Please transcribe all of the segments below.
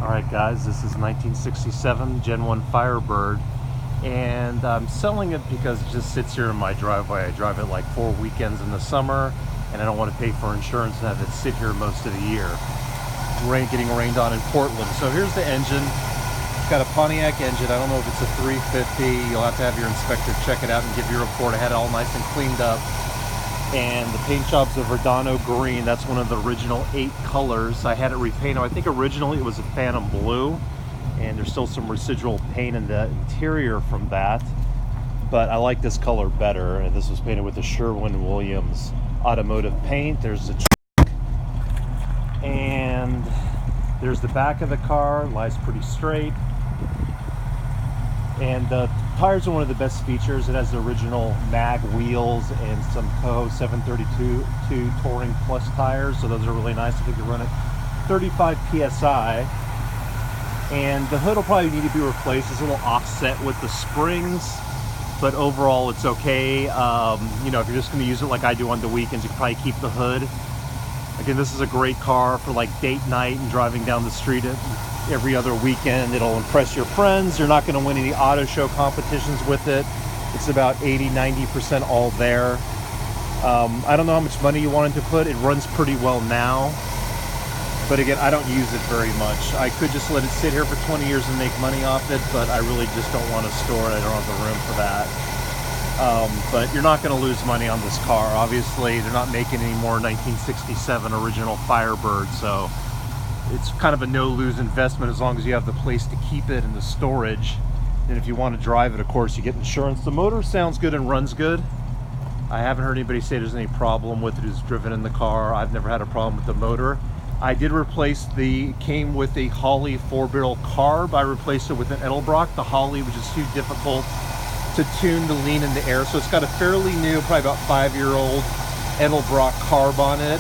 Alright guys, this is 1967 Gen 1 Firebird, and I'm selling it because it just sits here in my driveway. I drive it like 4 weekends in the summer, and I don't want to pay for insurance and have it sit here most of the year. Getting rained on in Portland. So here's the engine. It's got a Pontiac engine. I don't know if it's a 350. You'll have to have your inspector check it out and give you a report. I had it all nice and cleaned up. And the paint job's a Verdano green. That's one of the original 8 colors. I had it repainted. I think originally it was a Phantom blue, and there's still some residual paint in the interior from that, but I like this color better. And this was painted with the Sherwin-Williams automotive paint. There's the truck, and there's the back of the car. Lies pretty straight, and the tires are one of the best features. It has the original mag wheels and some Toho 732 Touring Plus tires, so those are really nice. I think they run at 35 psi. And the hood will probably need to be replaced. It's a little offset with the springs, but overall it's okay. You know, if you're just going to use it like I do on the weekends, you can probably keep the hood. Again, this is a great car for like date night and driving down the street every other weekend. It'll impress your friends. You're not going to win any auto show competitions with it. It's about 80-90% all there. I don't know how much money you wanted to put. It runs pretty well now, but again, I don't use it very much. I could just let it sit here for 20 years and make money off it, but I really just don't want to store it. I don't have the room for that. But you're not going to lose money on this car. Obviously, they're not making any more 1967 original Firebird, so it's kind of a no-lose investment as long as you have the place to keep it and the storage. And if you want to drive it, of course, you get insurance. The motor sounds good and runs good. I haven't heard anybody say there's any problem with it who's driven in the car. I've never had a problem with the motor. I did replace came with a Holley 4-barrel carb. I replaced it with an Edelbrock. The Holley was just too difficult to tune to lean in the air. So it's got a fairly new, probably about 5-year-old Edelbrock carb on it.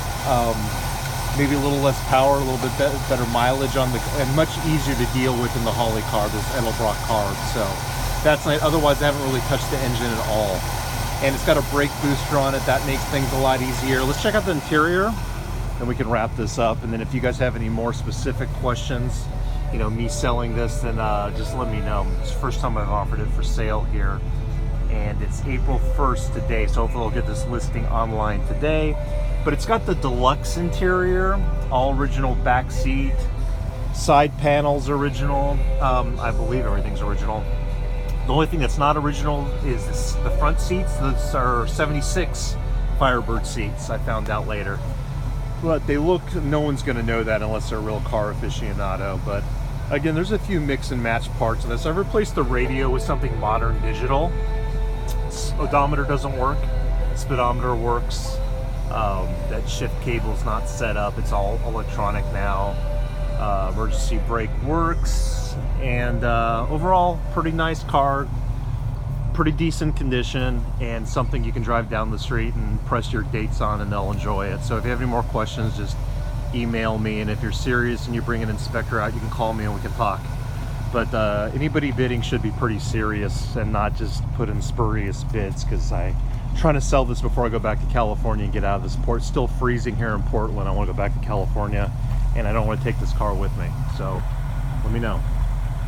Maybe a little less power, a little bit better mileage on and much easier to deal with in the Holley carb, this Edelbrock carb. So that's nice. Otherwise, I haven't really touched the engine at all. And it's got a brake booster on it. That makes things a lot easier. Let's check out the interior, and we can wrap this up. And then if you guys have any more specific questions, you know, me selling this, then just let me know. It's the first time I've offered it for sale here, and it's April 1st today, so hopefully I'll get this listing online today. But it's got the deluxe interior, all original back seat, side panels original. I believe everything's original. The only thing that's not original is the front seats. Those are 76 Firebird seats, I found out later. But they look, no one's going to know that unless they're a real car aficionado. But again, there's a few mix and match parts of this. I've replaced the radio with something modern digital. Odometer doesn't work. Speedometer works. That shift cable's not set up. It's all electronic now. Emergency brake works. And overall, pretty nice car. Pretty decent condition, and something you can drive down the street and press your dates on and they'll enjoy it. So if you have any more questions, just email me, and if you're serious and you bring an inspector out, you can call me and we can talk. But anybody bidding should be pretty serious and not just put in spurious bids, because I'm trying to sell this before I go back to California and get out of this port. It's still freezing here in Portland. I want to go back to California, and I don't want to take this car with me, so let me know.